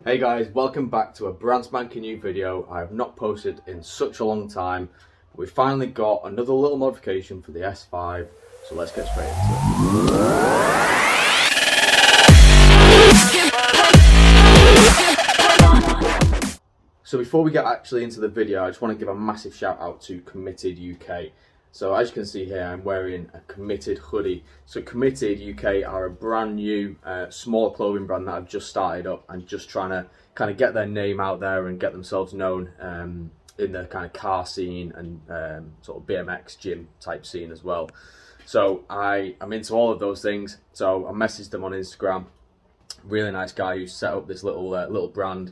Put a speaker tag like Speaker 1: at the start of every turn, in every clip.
Speaker 1: Hey guys, welcome back to a brand spanking new video. I have not posted in such a long time. We finally got another little modification for the S5, so let's get straight into it. So before we get actually into the video, I just want to give a massive shout out to Committed UK. So as you can see here, I'm wearing a Committed hoodie. So Committed UK are a brand new small clothing brand that I've just started up and just trying to kind of get their name out there and get themselves known in the kind of car scene and sort of BMX gym type scene as well. So I'm into all of those things. So I messaged them on Instagram. Really nice guy who set up this little brand.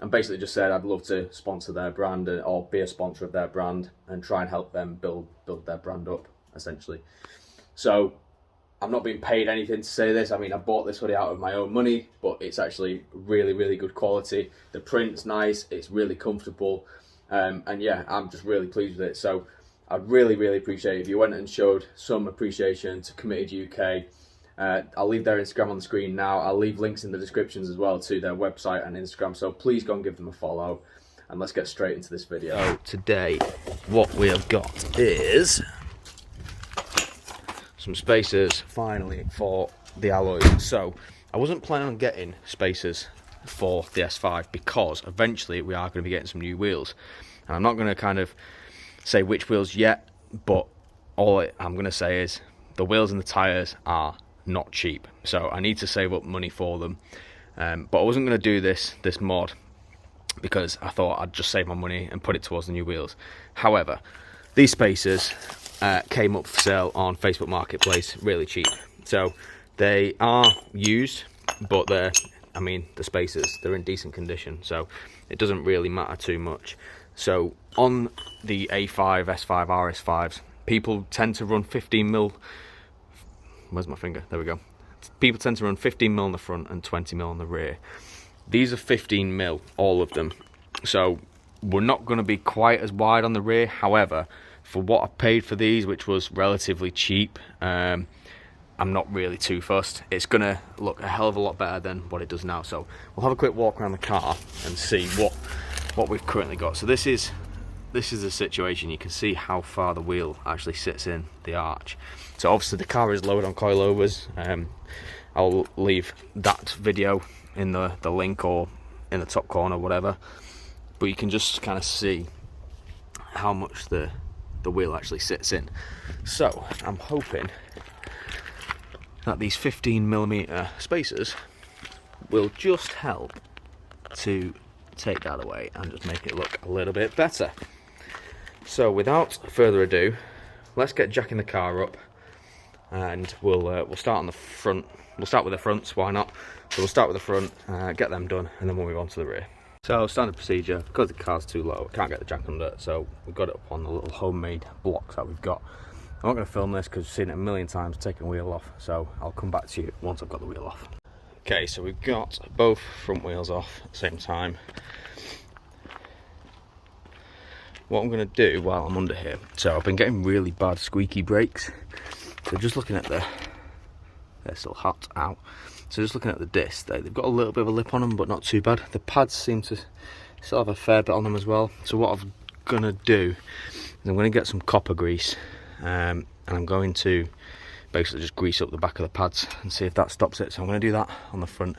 Speaker 1: And basically just said I'd love to sponsor their brand or be a sponsor of their brand and try and help them build their brand up, essentially. So I'm not being paid anything to say this. I mean, I bought this hoodie out of my own money, but it's actually really, really good quality. The print's nice, it's really comfortable, and yeah, I'm just really pleased with it. So I'd really, really appreciate it if you went and showed some appreciation to Committed UK. I'll leave their Instagram on the screen now. I'll leave links in the descriptions as well to their website and Instagram, so please go and give them a follow, and let's get straight into this video.
Speaker 2: So today what we have got is some spacers finally for the alloys. So I wasn't planning on getting spacers for the S5 because eventually we are going to be getting some new wheels, and I'm not going to kind of say which wheels yet, but all I'm going to say is the wheels and the tyres are not cheap, so I need to save up money for them. But I wasn't going to do this mod because I thought I'd just save my money and put it towards the new wheels. However, these spacers came up for sale on Facebook Marketplace really cheap. So they are used, but the spacers, they're in decent condition, so it doesn't really matter too much. So on the A5, S5, RS5s, people tend to run 15mm. Where's my finger? There we go. People tend to run 15mm on the front and 20mm on the rear. These are 15mm, all of them. So we're not going to be quite as wide on the rear. However, for what I paid for these, which was relatively cheap, I'm not really too fussed. It's going to look a hell of a lot better than what it does now. So we'll have a quick walk around the car and see what we've currently got. So this is the situation. You can see how far the wheel actually sits in the arch. So obviously the car is lowered on coilovers. I'll leave that video in the link or in the top corner, whatever. But you can just kind of see how much the wheel actually sits in. So I'm hoping that these 15mm spacers will just help to take that away and just make it look a little bit better. So without further ado, let's get jacking the car up, and we'll start on the front. We'll start with the fronts, why not? So we'll start with the front, get them done, and then we'll move on to the rear. So standard procedure, because the car's too low, I can't get the jack under, so we've got it up on the little homemade blocks that we've got. I'm not going to film this because I've seen it a million times taking the wheel off, so I'll come back to you once I've got the wheel off. Okay, so we've got both front wheels off at the same time. What I'm going to do while I'm under here, so I've been getting really bad squeaky brakes, so just looking at they're still hot out, so just looking at the discs, they've got a little bit of a lip on them, but not too bad. The pads seem to still have a fair bit on them as well. So what I'm going to do is I'm going to get some copper grease, and I'm going to basically just grease up the back of the pads and see if that stops it. So I'm going to do that on the front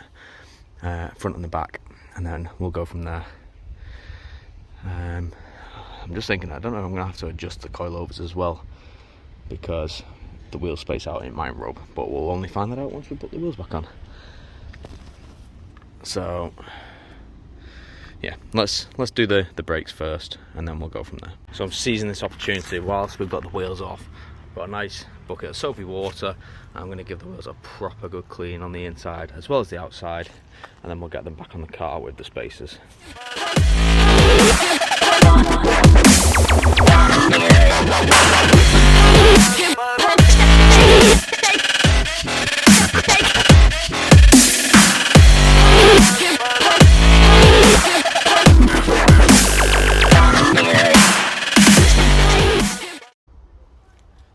Speaker 2: and the back, and then we'll go from there. I'm just thinking, I don't know if I'm going to have to adjust the coilovers as well, because the wheel space out it might rub, but we'll only find that out once we put the wheels back on. So yeah, let's do the brakes first, and then we'll go from there. So I'm seizing this opportunity whilst we've got the wheels off. Got a nice bucket of soapy water. I'm going to give the wheels a proper good clean on the inside as well as the outside, and then we'll get them back on the car with the spacers.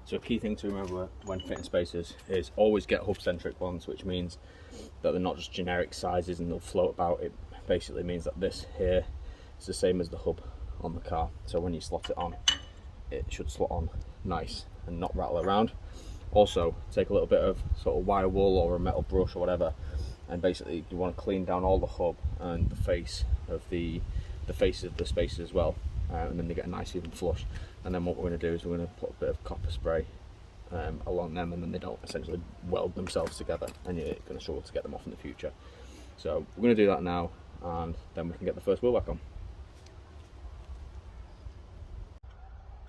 Speaker 2: So a key thing to remember when fitting spacers is always get hub-centric ones, which means that they're not just generic sizes and they'll float about. It basically means that this here is the same as the hub on the car. So when you slot it on, it should slot on nice and not rattle around. Also, take a little bit of sort of wire wool or a metal brush or whatever, and basically you want to clean down all the hub and the face of the faces of the spaces as well, and then they get a nice even flush. And then what we're going to do is we're going to put a bit of copper spray along them, and then they don't essentially weld themselves together, and you're going to struggle to get them off in the future. So we're going to do that now, and then we can get the first wheel back on.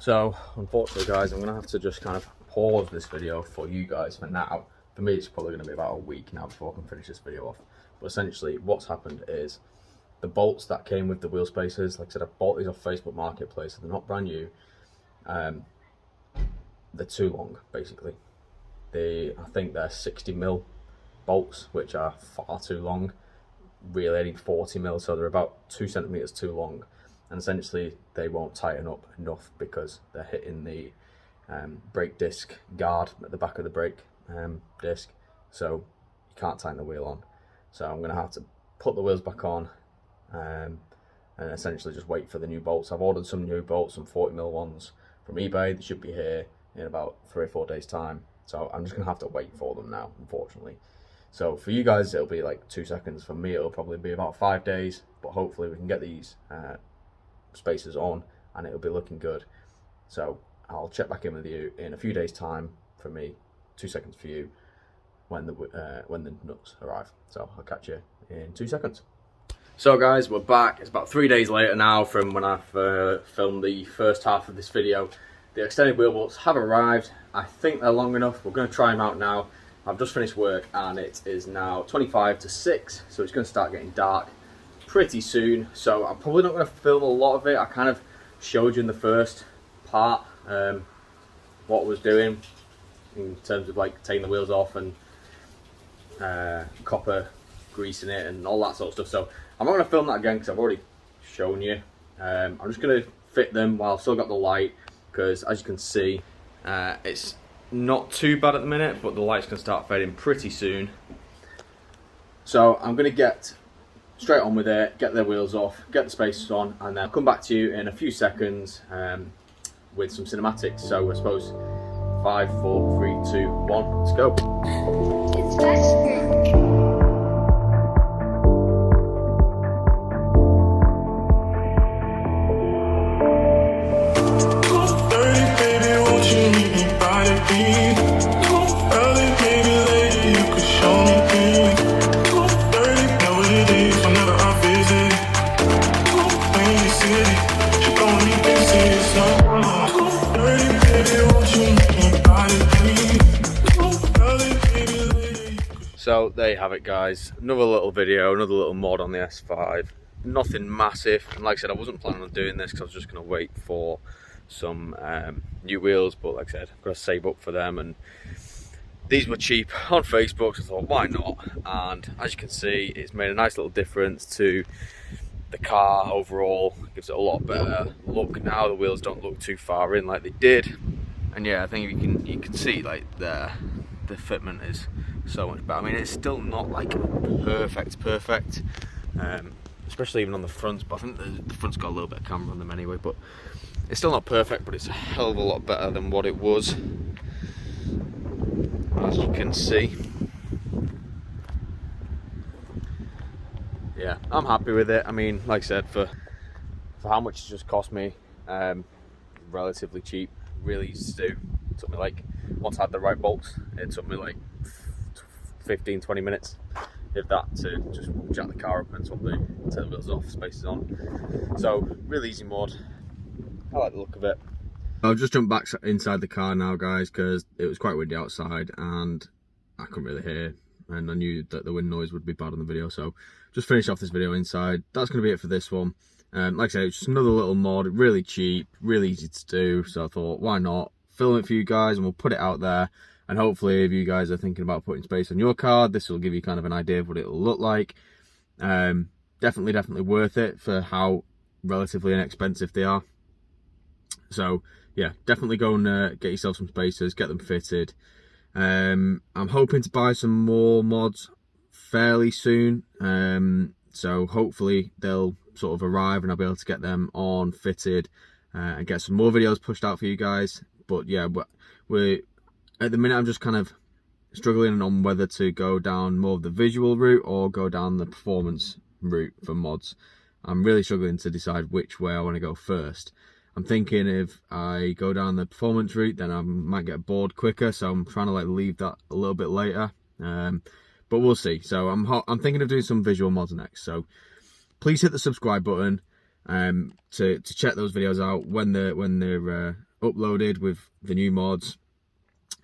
Speaker 2: So unfortunately guys, I'm going to have to just kind of pause this video for you guys for now. For me, it's probably going to be about a week now before I can finish this video off. But essentially what's happened is the bolts that came with the wheel spacers, like I said, I bought these off Facebook Marketplace, so they're not brand new. They're too long, basically. I think they're 60mm bolts, which are far too long. Really, I need 40mm, so they're about 2 centimeters too long. And essentially, they won't tighten up enough because they're hitting the brake disc guard at the back of the brake disc, so you can't tighten the wheel on. So I'm going to have to put the wheels back on and essentially just wait for the new bolts. I've ordered some new bolts, some 40mm ones from eBay. They should be here in about 3 or 4 days time, so I'm just going to have to wait for them now, unfortunately. So for you guys it'll be like 2 seconds. For me it'll probably be about 5 days, but hopefully we can get these spacers on and it'll be looking good. So I'll check back in with you in a few days time. For me, 2 seconds for you, when the nuts arrive. So I'll catch you in 2 seconds. So guys, we're back. It's about 3 days later now from when I filmed the first half of this video. The extended wheel bolts have arrived. I think they're long enough. We're going to try them out now. I've just finished work and it is now 25 to 6, so it's going to start getting dark pretty soon. So I'm probably not going to film a lot of it. I kind of showed you in the first part what I was doing in terms of like taking the wheels off and copper greasing it and all that sort of stuff. So I'm not going to film that again because I've already shown you. I'm just going to fit them while I've still got the light, because as you can see it's not too bad at the minute, but the light's going to start fading pretty soon. So I'm going to get straight on with it, get the wheels off, get the spacers on, and then I'll come back to you in a few seconds with some cinematics. So I suppose 5, 4, 3, 2, 1, let's go.
Speaker 3: It's faster.
Speaker 2: So there you have it guys, another little video, another little mod on the S5. Nothing massive, and like I said, I wasn't planning on doing this because I was just going to wait for some new wheels, but like I said, I've got to save up for them, and these were cheap on Facebook, so I thought why not. And as you can see, it's made a nice little difference to the car overall. It gives it a lot better look now. The wheels don't look too far in like they did, and yeah, I think you can see like the fitment is so much better. I mean, it's still not like perfect, especially even on the fronts, but I think the front's got a little bit of camera on them anyway, but it's still not perfect, but it's a hell of a lot better than what it was, as you can see. Yeah, I'm happy with it. I mean, like I said, for how much it just cost me, relatively cheap, really easy to do. It took me like, once I had the right bolts, it took me like 15-20 minutes, if that, to just jack the car up and swap take the wheels off, spacers on. So really easy mod. I like the look of it. I've just jumped back inside the car now guys, because it was quite windy outside and I couldn't really hear, and I knew that the wind noise would be bad on the video, so just finished off this video inside. That's going to be it for this one. Like I said, it's just another little mod, really cheap, really easy to do, so I thought why not film it for you guys, and we'll put it out there. And hopefully if you guys are thinking about putting space on your car, this will give you kind of an idea of what it'll look like. Definitely worth it for how relatively inexpensive they are. So yeah, definitely go and get yourself some spacers, get them fitted. I'm hoping to buy some more mods fairly soon.
Speaker 1: So hopefully they'll sort of arrive and I'll be able to get them on, fitted, and get some more videos pushed out for you guys. But yeah, we're at the minute I'm just kind of struggling on whether to go down more of the visual route or go down the performance route for mods. I'm really struggling to decide which way I want to go first. I'm thinking if I go down the performance route, then I might get bored quicker, so I'm trying to like leave that a little bit later. But we'll see. So I'm thinking of doing some visual mods next. So please hit the subscribe button to check those videos out when they're uploaded with the new mods.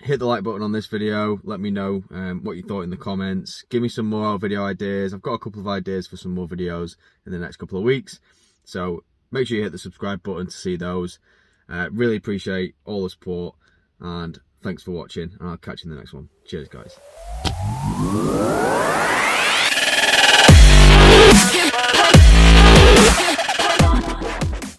Speaker 1: Hit the like button on this video. Let me know what you thought in the comments. Give me some more video ideas. I've got a couple of ideas for some more videos in the next couple of weeks. So make sure you hit the subscribe button to see those. Really appreciate all the support, and thanks for watching, and I'll catch you in the next one. Cheers, guys.